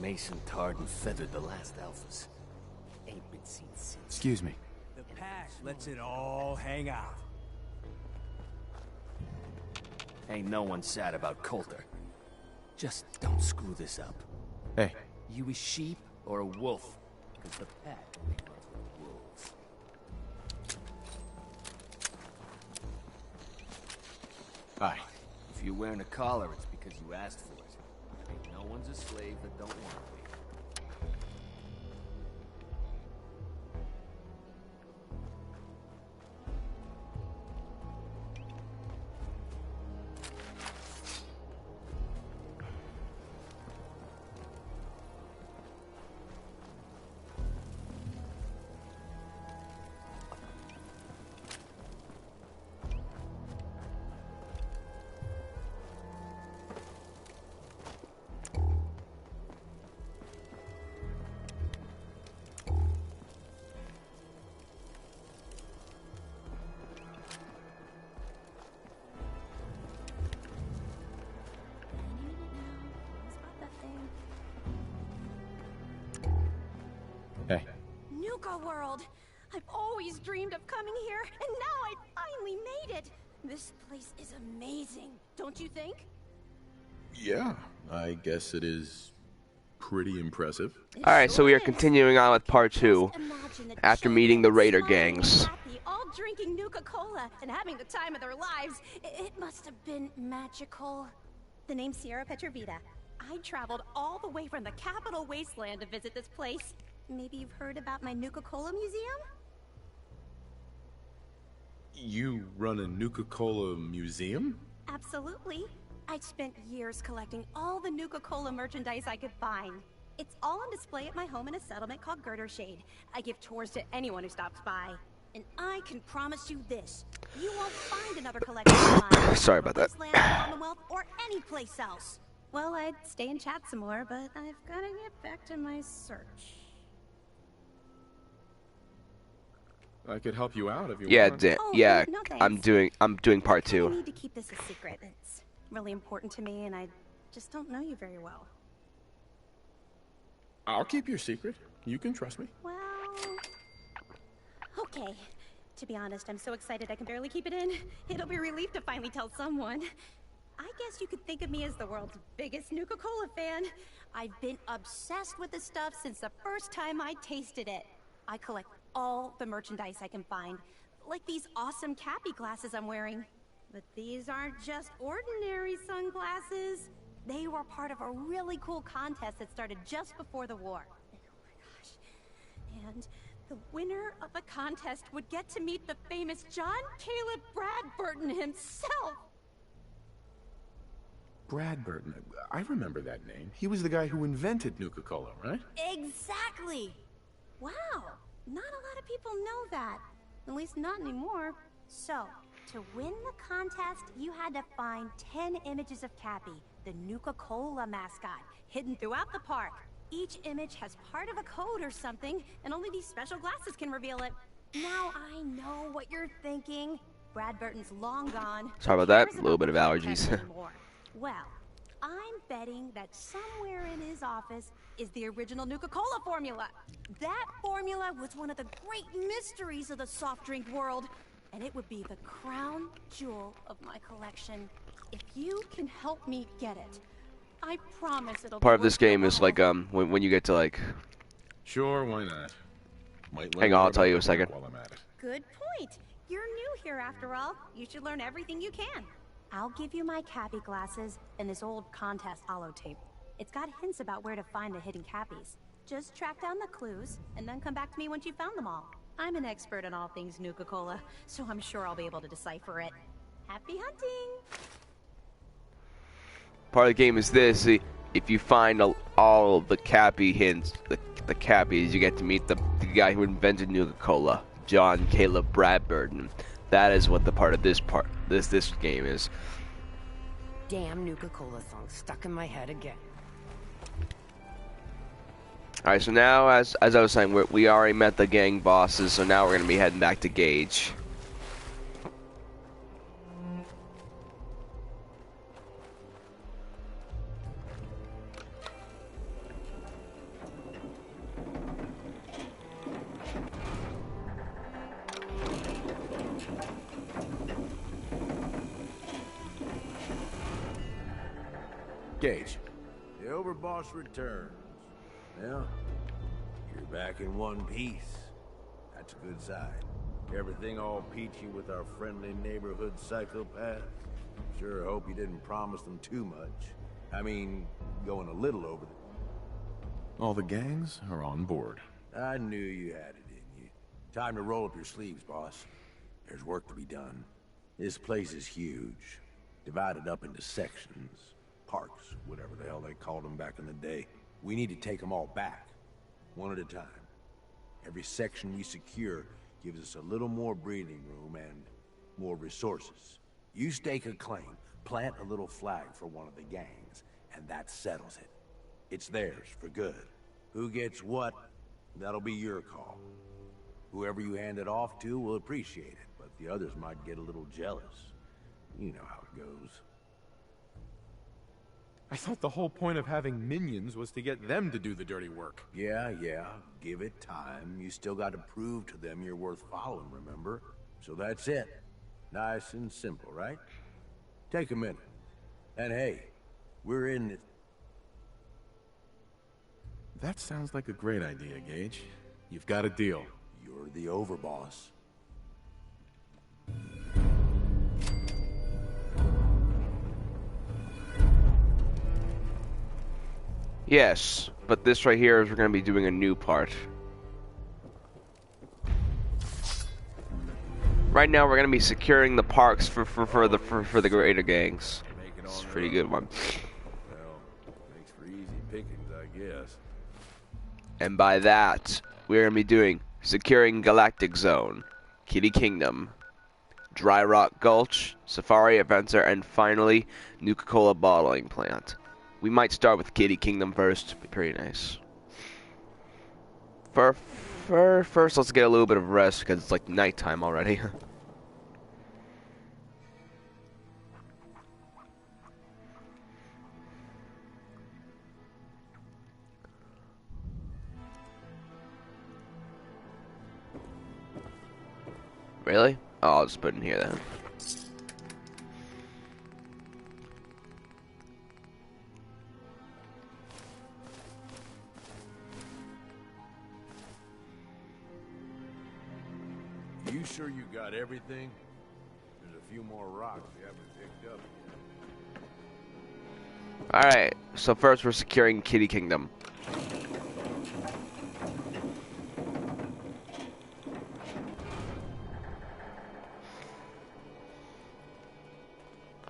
Mason tarred and feathered the last alphas. Ain't been seen since. Excuse me. The pack lets it all hang out. Ain't no one sad about Coulter. Just don't screw this up. Hey. You a sheep or a wolf? Because the pack runs with wolves. Hi. If you're wearing a collar, it's because you asked for it. Ain't no one's a slave that don't want to be. Hey. Nuka World! I've always dreamed of coming here, and now I finally made it! This place is amazing, don't you think? Yeah, I guess it is pretty impressive. Alright, so we are continuing on with part 2 after meeting the Raider gangs. All drinking Nuka-Cola and having the time of their lives. It must have been magical. The name's Sierra Petrovita. I traveled all the way from the capital wasteland to visit this place. Maybe you've heard about my Nuka-Cola museum? You run a Nuka-Cola museum? Absolutely. I've spent years collecting all the Nuka-Cola merchandise I could find. It's all on display at my home in a settlement called Girdershade. I give tours to anyone who stops by. And I can promise you this. You won't find another collection of mine. Sorry about that. Wasteland, Commonwealth, or any place else. Well, I'd stay and chat some more, but I've got to get back to my search. I could help you out if you Yeah, want. yeah. No, I'm thanks. doing part I 2. need to keep this a secret. It's really important to me, and I just don't know you very well. I'll keep your secret. You can trust me. Well, okay. To be honest, I'm so excited I can barely keep it in. It'll be a relief to finally tell someone. I guess you could think of me as the world's biggest Nuka-Cola fan. I've been obsessed with this stuff since the first time I tasted it. I collect all the merchandise I can find, like these awesome Cappy glasses I'm wearing. But these aren't just ordinary sunglasses. They were part of a really cool contest that started just before the war. Oh my gosh. And the winner of the contest would get to meet the famous John Caleb Bradburton himself. Bradburton. I remember that name. He was the guy who invented Nuka-Cola, right? Exactly! Wow, not a lot of people know that. At least not anymore. So, to win the contest, you had to find 10 images of Cappy, the Nuka-Cola mascot, hidden throughout the park. Each image has part of a code or something, and only these special glasses can reveal it. Now I know what you're thinking. Bradburton's long gone. Sorry about that. A little bit of allergies. Well, I'm betting that somewhere in his office is the original Nuka-Cola formula. That formula was one of the great mysteries of the soft drink world, and it would be the crown jewel of my collection. If you can help me get it, I promise it'll Part be of this worth game it is all. like when you get to like. Sure, why not? Might Hang on, I'll tell you a second. While I'm at it. Good point. You're new here after all. You should learn everything you can. I'll give you my Cappy glasses and this old contest holotape. It's got hints about where to find the hidden Cappies. Just track down the clues and then come back to me once you've found them all. I'm an expert in all things Nuka-Cola, so I'm sure I'll be able to decipher it. Happy hunting! Part of the game is this: if you find all the Cappy hints, the Cappies, you get to meet the guy who invented Nuka-Cola, John Caleb Bradburton. That is what the part of this game is. Damn Nuka-Cola song stuck in my head again. Alright, so now, as I was saying, we already met the gang bosses, so now we're going to be heading back to Gage. Gage. The overboss returns. Well, you're back in one piece. That's a good sign. Everything all peachy with our friendly neighborhood psychopaths? Sure hope you didn't promise them too much. I mean, going a little over the... All the gangs are on board. I knew you had it in you. Time to roll up your sleeves, boss. There's work to be done. This place is huge. Divided up into sections. Parks, whatever the hell they called them back in the day. We need to take them all back. One at a time. Every section we secure gives us a little more breathing room and more resources. You stake a claim, plant a little flag for one of the gangs, and that settles it. It's theirs for good. Who gets what, that'll be your call. Whoever you hand it off to will appreciate it, but the others might get a little jealous. You know how it goes. I thought the whole point of having minions was to get them to do the dirty work. Yeah, give it time. You still got to prove to them you're worth following, remember? So that's it. Nice and simple, right? Take a minute. And hey, we're in it. That sounds like a great idea, Gage. You've got a deal. You're the overboss. Yes, but this right here is we're going to be doing a new part. Right now we're going to be securing the parks for the greater gangs. It's a pretty good one. Well, makes for easy pickings, I guess. And by that, we're going to be doing securing Galactic Zone, Kitty Kingdom, Dry Rock Gulch, Safari Adventure, and finally, Nuka-Cola Bottling Plant. We might start with Kitty Kingdom first. Be pretty nice. First, let's get a little bit of rest because it's like nighttime already. Really? Oh, I'll just put it in here then. You sure you got everything? There's a few more rocks we haven't picked up yet. Alright, so first we're securing Kitty Kingdom.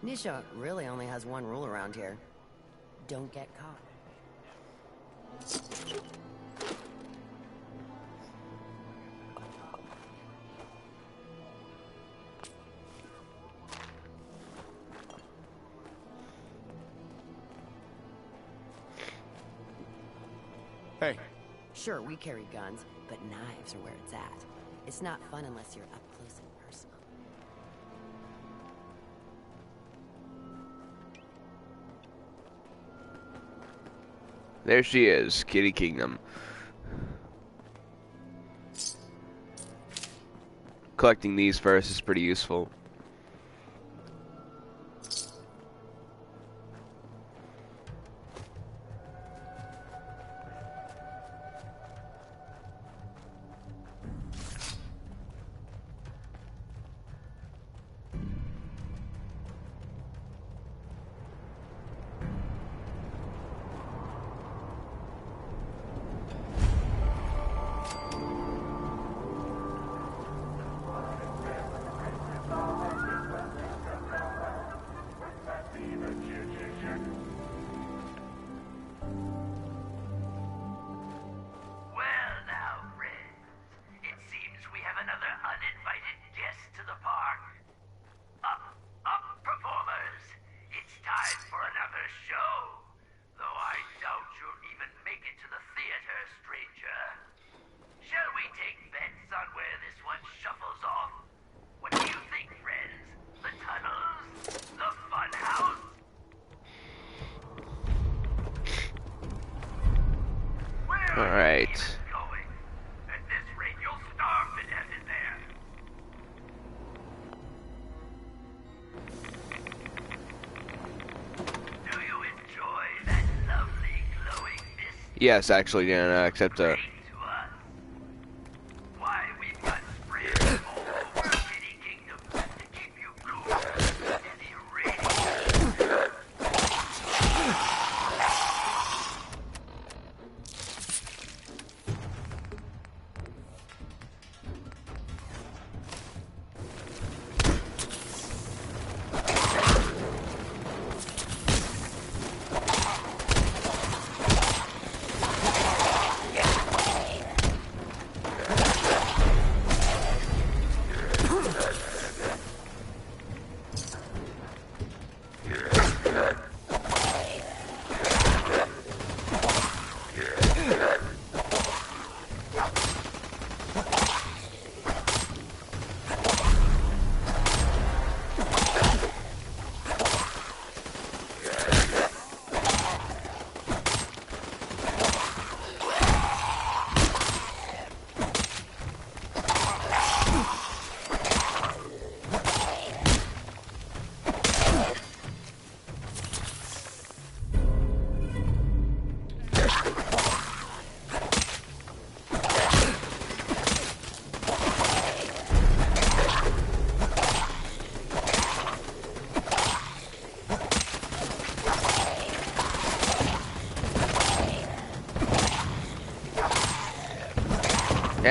Nisha really only has one rule around here. Don't get caught. Hey. Sure, we carry guns, but knives are where it's at. It's not fun unless you're up close and personal. There she is, Kitty Kingdom. Collecting these first is pretty useful. Yes, actually, yeah, except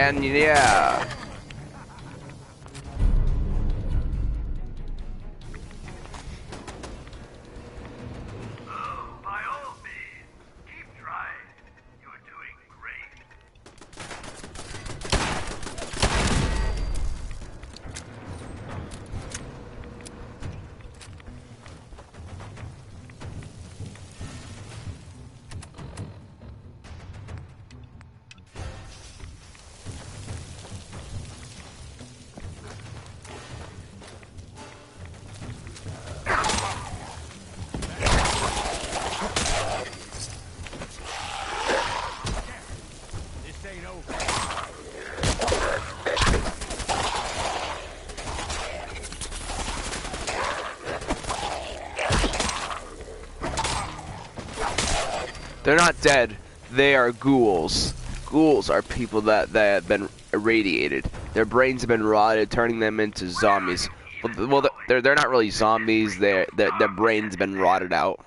and yeah. They're not dead. They are ghouls. Ghouls are people that have been irradiated. Their brains have been rotted, turning them into zombies. Well, they're not really zombies. Their brains have been rotted out.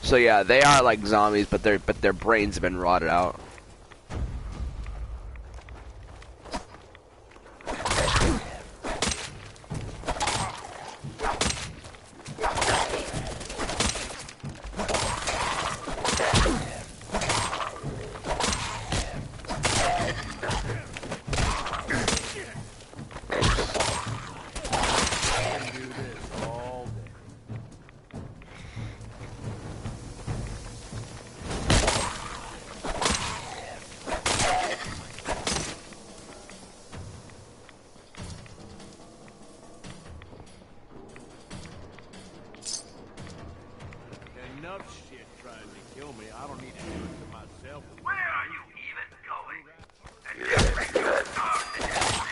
So yeah, they are like zombies, but their brains have been rotted out. Enough shit trying to kill me. I don't need to do it to myself. Where are you even going? And just bring your dog to death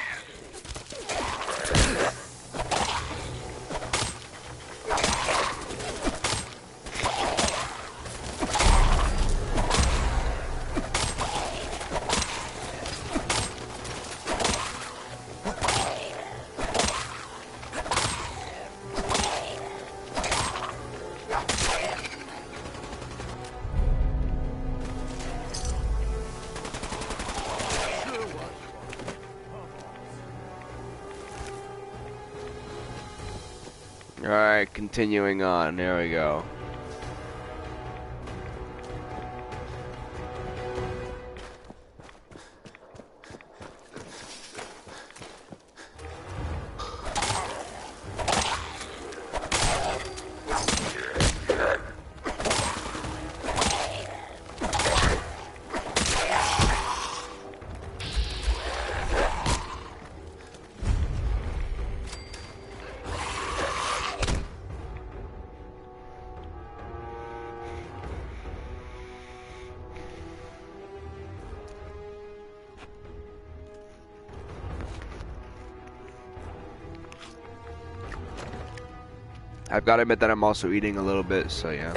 Alright, continuing on. There we go. I've got to admit that I'm also eating a little bit, so yeah.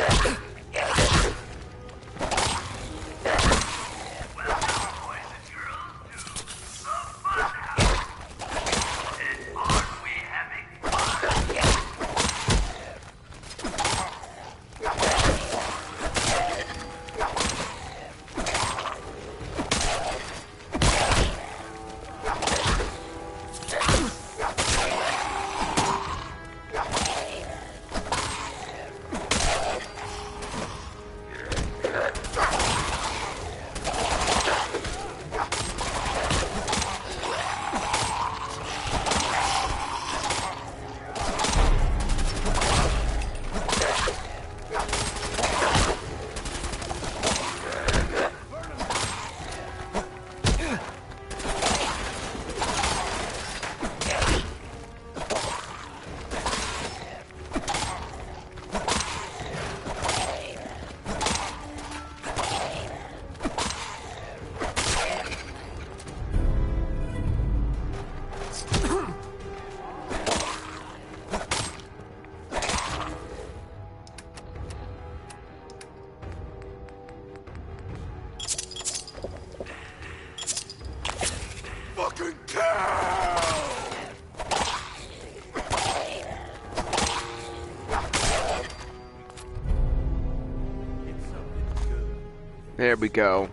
There we go.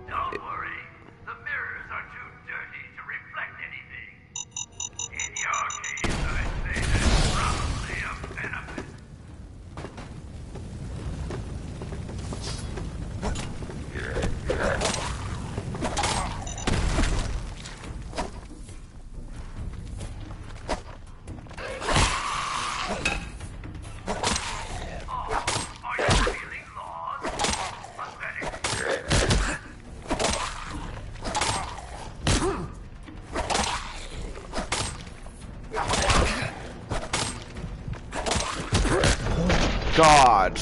Don't worry. The mirrors are too dirty to reflect anything. In your case, I'd say that's probably a benefit. God.